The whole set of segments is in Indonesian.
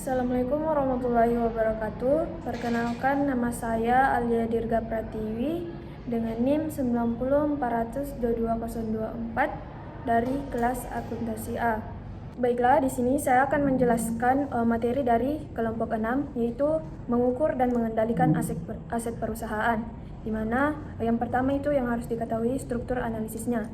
Assalamualaikum warahmatullahi wabarakatuh. Perkenalkan, nama saya Alia Dirga Pratiwi dengan NIM 904002224 dari kelas akuntansi A. Baiklah, di sini saya akan menjelaskan materi dari kelompok 6, yaitu mengukur dan mengendalikan aset perusahaan. Di mana yang pertama itu yang harus diketahui struktur analisisnya.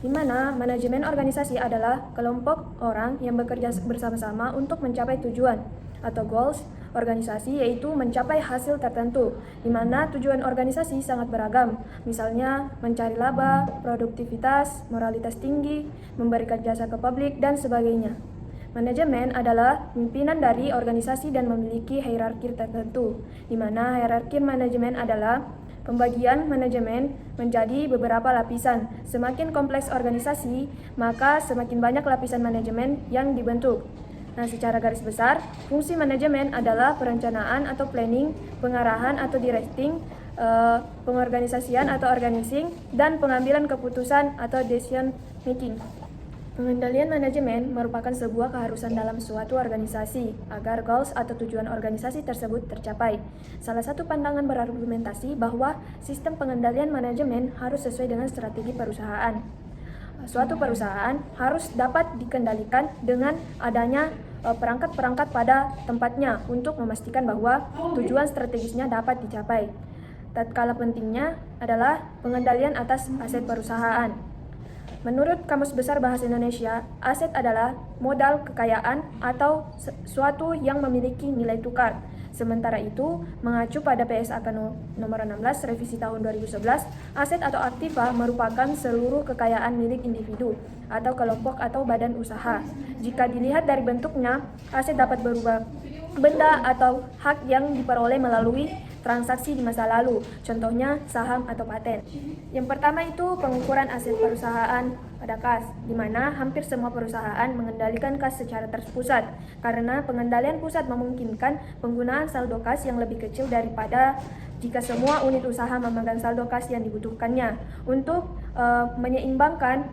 Di mana manajemen organisasi adalah kelompok orang yang bekerja bersama-sama untuk mencapai tujuan atau goals organisasi, yaitu mencapai hasil tertentu, di mana tujuan organisasi sangat beragam, misalnya mencari laba, produktivitas, moralitas tinggi, memberikan jasa ke publik, dan sebagainya. Manajemen adalah pimpinan dari organisasi dan memiliki hierarki tertentu, di mana hierarki manajemen adalah pembagian manajemen menjadi beberapa lapisan. Semakin kompleks organisasi, maka semakin banyak lapisan manajemen yang dibentuk. Nah, secara garis besar, fungsi manajemen adalah perencanaan atau planning, pengarahan atau directing, pengorganisasian atau organizing, dan pengambilan keputusan atau decision making. Pengendalian manajemen merupakan sebuah keharusan dalam suatu organisasi agar goals atau tujuan organisasi tersebut tercapai. Salah satu pandangan berargumentasi bahwa sistem pengendalian manajemen harus sesuai dengan strategi perusahaan. Suatu perusahaan harus dapat dikendalikan dengan adanya perangkat-perangkat pada tempatnya untuk memastikan bahwa tujuan strategisnya dapat dicapai. Tatkala pentingnya adalah pengendalian atas aset perusahaan. Menurut Kamus Besar Bahasa Indonesia, aset adalah modal kekayaan atau suatu yang memiliki nilai tukar. Sementara itu, mengacu pada PSAK nomor 16 revisi tahun 2011, aset atau aktiva merupakan seluruh kekayaan milik individu atau kelompok atau badan usaha. Jika dilihat dari bentuknya, aset dapat berupa benda atau hak yang diperoleh melalui transaksi di masa lalu, contohnya saham atau paten. Yang pertama itu pengukuran aset perusahaan pada kas, di mana hampir semua perusahaan mengendalikan kas secara terpusat, karena pengendalian pusat memungkinkan penggunaan saldo kas yang lebih kecil daripada jika semua unit usaha memegang saldo kas yang dibutuhkannya untuk menyeimbangkan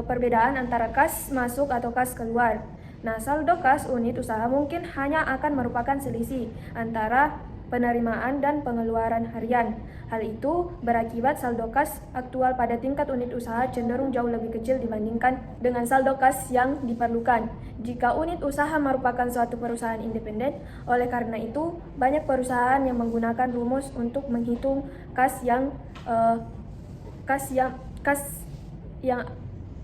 perbedaan antara kas masuk atau kas keluar. Nah, saldo kas unit usaha mungkin hanya akan merupakan selisih antara penerimaan dan pengeluaran harian. Hal itu berakibat saldo kas aktual pada tingkat unit usaha cenderung jauh lebih kecil dibandingkan dengan saldo kas yang diperlukan jika unit usaha merupakan suatu perusahaan independen. Oleh karena itu, banyak perusahaan yang menggunakan rumus untuk menghitung kas yang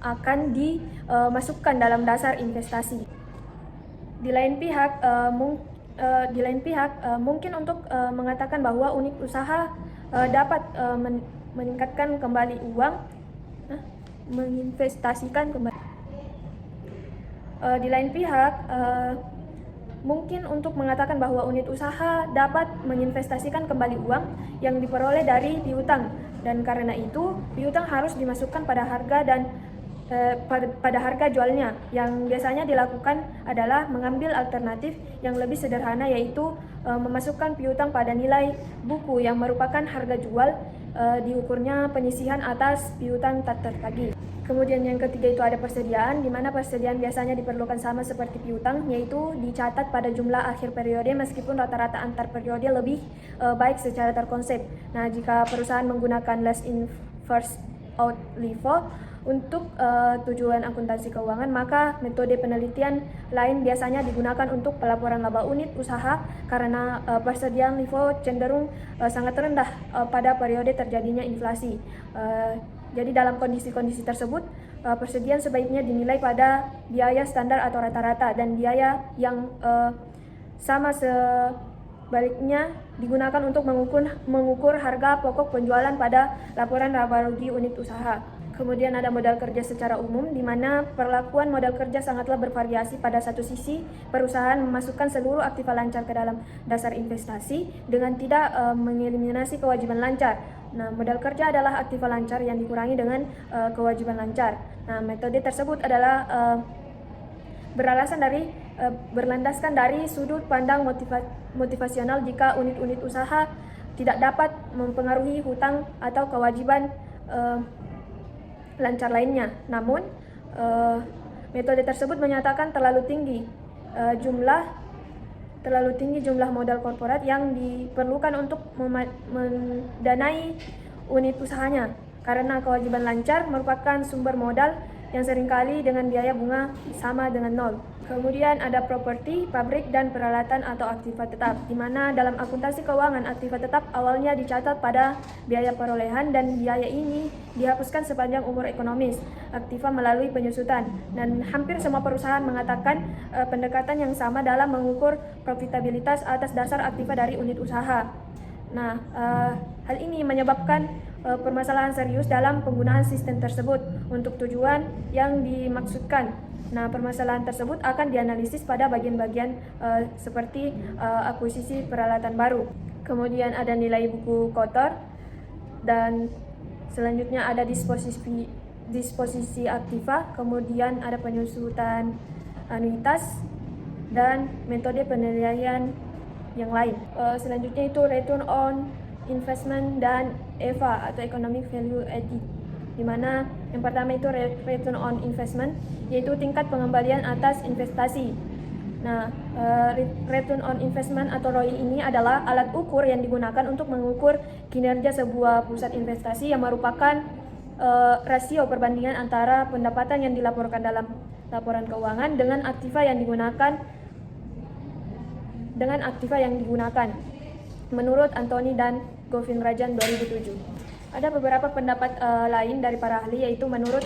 akan dimasukkan dalam dasar investasi. Di lain pihak, mungkin untuk mengatakan bahwa unit usaha dapat meningkatkan kembali uang, menginvestasikan kembali. Di lain pihak, mungkin untuk mengatakan bahwa unit usaha dapat menginvestasikan kembali uang yang diperoleh dari piutang, dan karena itu piutang harus dimasukkan pada harga dan pada harga jualnya. Yang biasanya dilakukan adalah mengambil alternatif yang lebih sederhana, yaitu memasukkan piutang pada nilai buku yang merupakan harga jual, diukurnya penyisihan atas piutang tak tertagih. Kemudian yang ketiga itu ada persediaan, di mana persediaan biasanya diperlukan sama seperti piutang, yaitu dicatat pada jumlah akhir periode meskipun rata-rata antar periode lebih baik secara terkonsep. Nah, jika perusahaan menggunakan last in first out LIFO untuk tujuan akuntansi keuangan, maka metode penelitian lain biasanya digunakan untuk pelaporan laba unit usaha karena persediaan LIFO cenderung sangat rendah pada periode terjadinya inflasi. Jadi dalam kondisi-kondisi tersebut, persediaan sebaiknya dinilai pada biaya standar atau rata-rata, dan biaya yang sama sebaliknya digunakan untuk mengukur harga pokok penjualan pada laporan laba rugi unit usaha. Kemudian ada modal kerja secara umum, di mana perlakuan modal kerja sangatlah bervariasi. Pada satu sisi, perusahaan memasukkan seluruh aktiva lancar ke dalam dasar investasi dengan tidak mengeliminasi kewajiban lancar. Nah, modal kerja adalah aktiva lancar yang dikurangi dengan kewajiban lancar. Nah, metode tersebut adalah berlandaskan dari sudut pandang motivasional jika unit-unit usaha tidak dapat mempengaruhi hutang atau kewajiban lancar lainnya. Namun, metode tersebut menyatakan terlalu tinggi jumlah terlalu tinggi jumlah modal korporat yang diperlukan untuk mendanai unit usahanya, karena kewajiban lancar merupakan sumber modal yang seringkali dengan biaya bunga sama dengan nol. Kemudian ada properti, pabrik, dan peralatan atau aktiva tetap, di mana dalam akuntansi keuangan aktiva tetap awalnya dicatat pada biaya perolehan dan biaya ini dihapuskan sepanjang umur ekonomis aktiva melalui penyusutan. Dan hampir semua perusahaan mengatakan pendekatan yang sama dalam mengukur profitabilitas atas dasar aktiva dari unit usaha. Nah, hal ini menyebabkan permasalahan serius dalam penggunaan sistem tersebut untuk tujuan yang dimaksudkan. Nah, permasalahan tersebut akan dianalisis pada bagian-bagian seperti akuisisi peralatan baru. Kemudian ada nilai buku kotor, dan selanjutnya ada disposisi aktiva, kemudian ada penyusutan anuitas, dan metode penilaian yang lain. Selanjutnya itu return on investment dan EVA atau economic value added, di mana yang pertama itu return on investment, yaitu tingkat pengembalian atas investasi. Nah, return on investment atau ROI ini adalah alat ukur yang digunakan untuk mengukur kinerja sebuah pusat investasi yang merupakan rasio perbandingan antara pendapatan yang dilaporkan dalam laporan keuangan dengan aktiva yang digunakan menurut Anthony dan Govindarajan 2007. Ada beberapa pendapat lain dari para ahli, yaitu menurut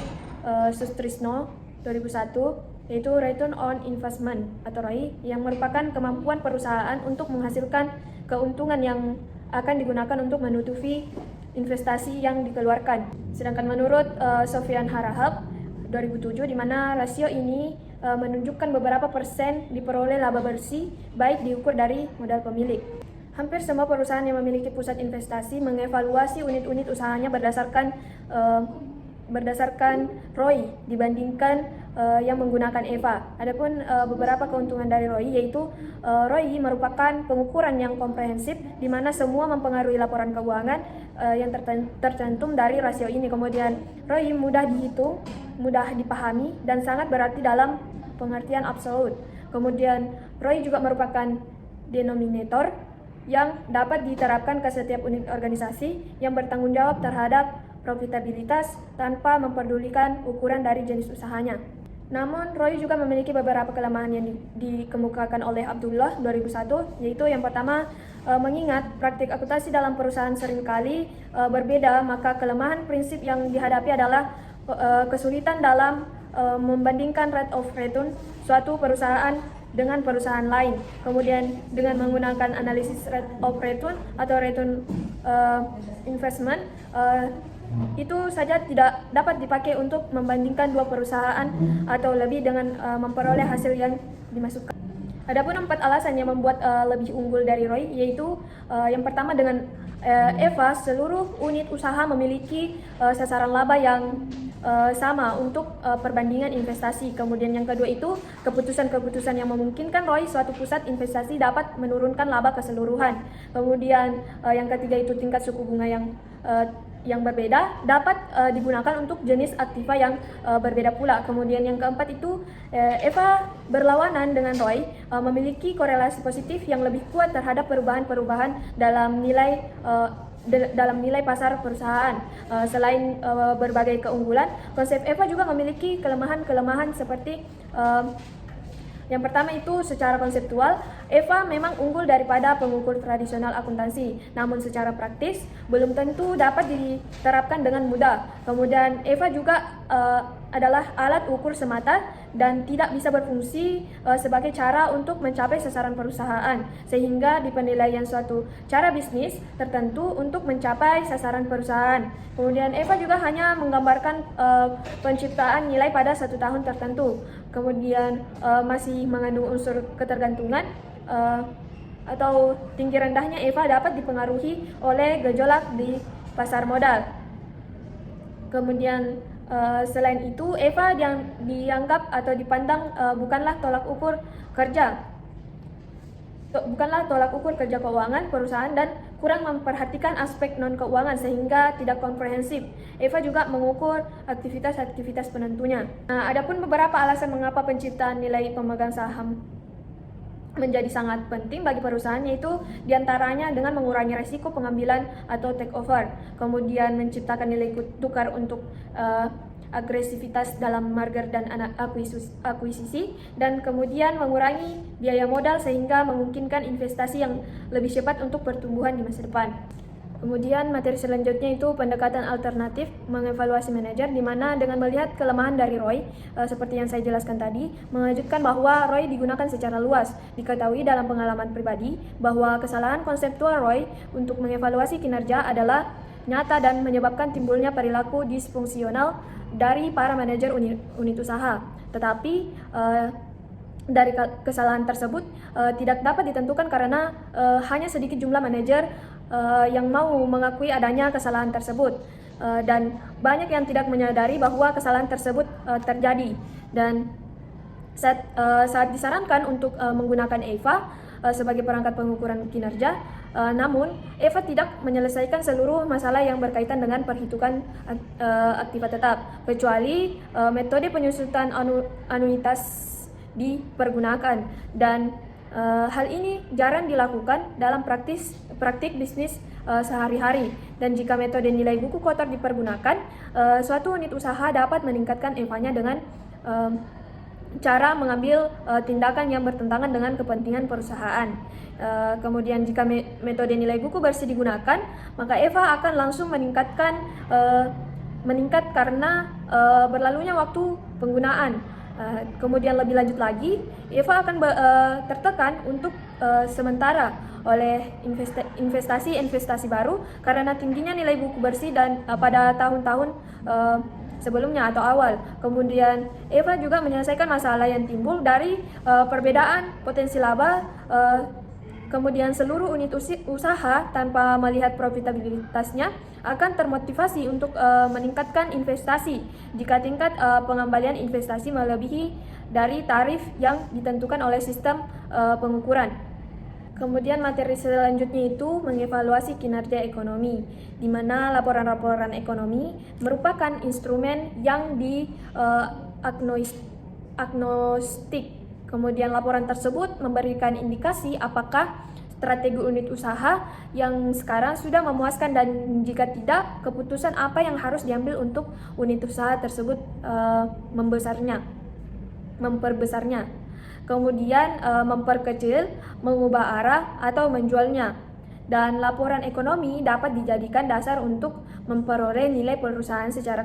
Sustrisno 2001, yaitu return on investment atau ROI yang merupakan kemampuan perusahaan untuk menghasilkan keuntungan yang akan digunakan untuk menutupi investasi yang dikeluarkan. Sedangkan menurut Sofian Harahap 2007, di mana rasio ini menunjukkan beberapa persen diperoleh laba bersih baik diukur dari modal pemilik. Hampir semua perusahaan yang memiliki pusat investasi mengevaluasi unit-unit usahanya berdasarkan ROI dibandingkan yang menggunakan EVA. Adapun beberapa keuntungan dari ROI, yaitu ROI merupakan pengukuran yang komprehensif di mana semua mempengaruhi laporan keuangan yang tercantum dari rasio ini. Kemudian ROI mudah dihitung, mudah dipahami, dan sangat berarti dalam pengertian absolut. Kemudian ROI juga merupakan denominator yang dapat diterapkan ke setiap unit organisasi yang bertanggung jawab terhadap profitabilitas tanpa memperdulikan ukuran dari jenis usahanya. Namun, ROI juga memiliki beberapa kelemahan yang dikemukakan oleh Abdullah 2001, yaitu yang pertama, mengingat praktik akuntansi dalam perusahaan seringkali berbeda, maka kelemahan prinsip yang dihadapi adalah kesulitan dalam membandingkan rate of return suatu perusahaan dengan perusahaan lain. Kemudian dengan menggunakan analisis rate of return atau return investment, itu saja tidak dapat dipakai untuk membandingkan dua perusahaan atau lebih dengan memperoleh hasil yang dimasukkan. Adapun 4 alasan yang membuat lebih unggul dari ROI, yaitu yang pertama dengan EVA, seluruh unit usaha memiliki sasaran laba yang sama untuk perbandingan investasi. Kemudian yang kedua itu keputusan-keputusan yang memungkinkan ROI suatu pusat investasi dapat menurunkan laba keseluruhan. Kemudian yang ketiga itu tingkat suku bunga yang berbeda dapat digunakan untuk jenis aktiva yang berbeda pula. Kemudian yang keempat itu EVA berlawanan dengan ROI memiliki korelasi positif yang lebih kuat terhadap perubahan-perubahan dalam nilai pasar perusahaan. Selain berbagai keunggulan, konsep EVA juga memiliki kelemahan-kelemahan seperti yang pertama itu secara konseptual, EVA memang unggul daripada pengukur tradisional akuntansi, namun secara praktis belum tentu dapat diterapkan dengan mudah. Kemudian EVA juga adalah alat ukur semata dan tidak bisa berfungsi sebagai cara untuk mencapai sasaran perusahaan, sehingga di penilaian suatu cara bisnis tertentu untuk mencapai sasaran perusahaan. Kemudian EVA juga hanya menggambarkan penciptaan nilai pada 1 tahun tertentu. Kemudian masih mengandung unsur ketergantungan atau tinggi rendahnya EVA dapat dipengaruhi oleh gejolak di pasar modal. Kemudian selain itu, EVA yang dianggap atau dipandang bukanlah tolak ukur kerja keuangan perusahaan dan kurang memperhatikan aspek non-keuangan sehingga tidak komprehensif. EVA juga mengukur aktivitas-aktivitas penentunya. Nah, adapun beberapa alasan mengapa penciptaan nilai pemegang saham menjadi sangat penting bagi perusahaan, yaitu diantaranya dengan mengurangi resiko pengambilan atau take over, kemudian menciptakan nilai tukar untuk agresivitas dalam merger dan akuisisi, dan kemudian mengurangi biaya modal sehingga memungkinkan investasi yang lebih cepat untuk pertumbuhan di masa depan. Kemudian materi selanjutnya itu pendekatan alternatif mengevaluasi manajer, di mana dengan melihat kelemahan dari ROI, seperti yang saya jelaskan tadi, mengejutkan bahwa ROI digunakan secara luas. Diketahui dalam pengalaman pribadi bahwa kesalahan konseptual ROI untuk mengevaluasi kinerja adalah nyata dan menyebabkan timbulnya perilaku disfungsional dari para manajer unit usaha. Tetapi dari kesalahan tersebut tidak dapat ditentukan karena hanya sedikit jumlah manajer yang mau mengakui adanya kesalahan tersebut, dan banyak yang tidak menyadari bahwa kesalahan tersebut terjadi. Dan saat disarankan untuk menggunakan EVA sebagai perangkat pengukuran kinerja, namun EVA tidak menyelesaikan seluruh masalah yang berkaitan dengan perhitungan aktiva tetap, kecuali metode penyusutan anuitas dipergunakan, dan hal ini jarang dilakukan dalam praktik bisnis sehari-hari. Dan jika metode nilai buku kotor dipergunakan, suatu unit usaha dapat meningkatkan EVA-nya dengan cara mengambil tindakan yang bertentangan dengan kepentingan perusahaan. Kemudian jika metode nilai buku bersih digunakan, maka EVA akan langsung meningkat karena berlalunya waktu penggunaan. Kemudian lebih lanjut lagi, EVA akan tertekan untuk sementara oleh investasi baru karena tingginya nilai buku bersih dan pada tahun-tahun sebelumnya atau awal. Kemudian EVA juga menyelesaikan masalah yang timbul dari perbedaan potensi laba. Kemudian seluruh unit usaha tanpa melihat profitabilitasnya akan termotivasi untuk meningkatkan investasi jika tingkat pengembalian investasi melebihi dari tarif yang ditentukan oleh sistem pengukuran. Kemudian materi selanjutnya itu mengevaluasi kinerja ekonomi, di mana laporan-laporan ekonomi merupakan instrumen yang agnostik. Kemudian laporan tersebut memberikan indikasi apakah strategi unit usaha yang sekarang sudah memuaskan, dan jika tidak, keputusan apa yang harus diambil untuk unit usaha tersebut memperbesarnya. Kemudian memperkecil, mengubah arah, atau menjualnya. Dan laporan ekonomi dapat dijadikan dasar untuk memperoleh nilai perusahaan secara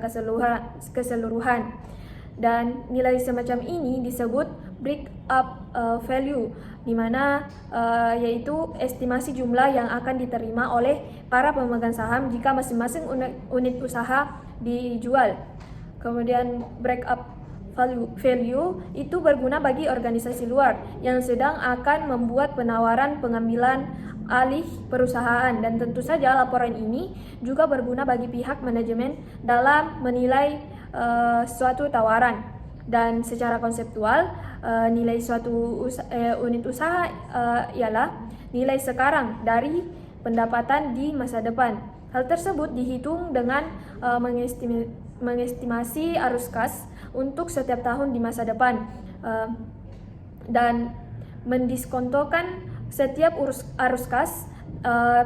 keseluruhan. Dan nilai semacam ini disebut break up value, di mana yaitu estimasi jumlah yang akan diterima oleh para pemegang saham jika masing-masing unit usaha dijual. Kemudian break up value itu berguna bagi organisasi luar yang sedang akan membuat penawaran pengambilan alih perusahaan, dan tentu saja laporan ini juga berguna bagi pihak manajemen dalam menilai suatu tawaran. Dan secara konseptual, nilai suatu unit usaha ialah nilai sekarang dari pendapatan di masa depan. Hal tersebut dihitung dengan mengestimasi arus kas untuk setiap tahun di masa depan, dan mendiskontokan setiap arus kas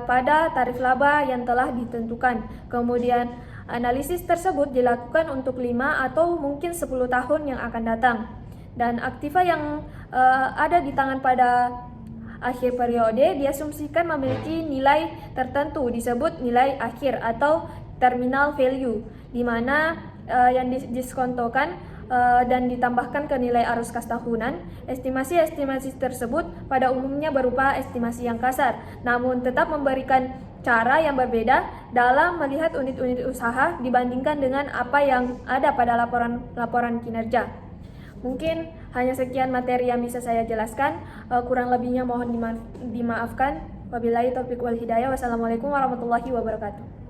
pada tarif laba yang telah ditentukan. Kemudian analisis tersebut dilakukan untuk 5 atau mungkin 10 tahun yang akan datang. Dan aktiva yang ada di tangan pada akhir periode diasumsikan memiliki nilai tertentu, disebut nilai akhir atau terminal value, di mana yang diskontokan dan ditambahkan ke nilai arus kas tahunan. Estimasi tersebut pada umumnya berupa estimasi yang kasar, namun tetap memberikan cara yang berbeda dalam melihat unit-unit usaha dibandingkan dengan apa yang ada pada laporan kinerja. Mungkin hanya sekian materi yang bisa saya jelaskan, kurang lebihnya mohon dimaafkan. Wabillahi taufiq wal hidayah. Wassalamualaikum warahmatullahi wabarakatuh.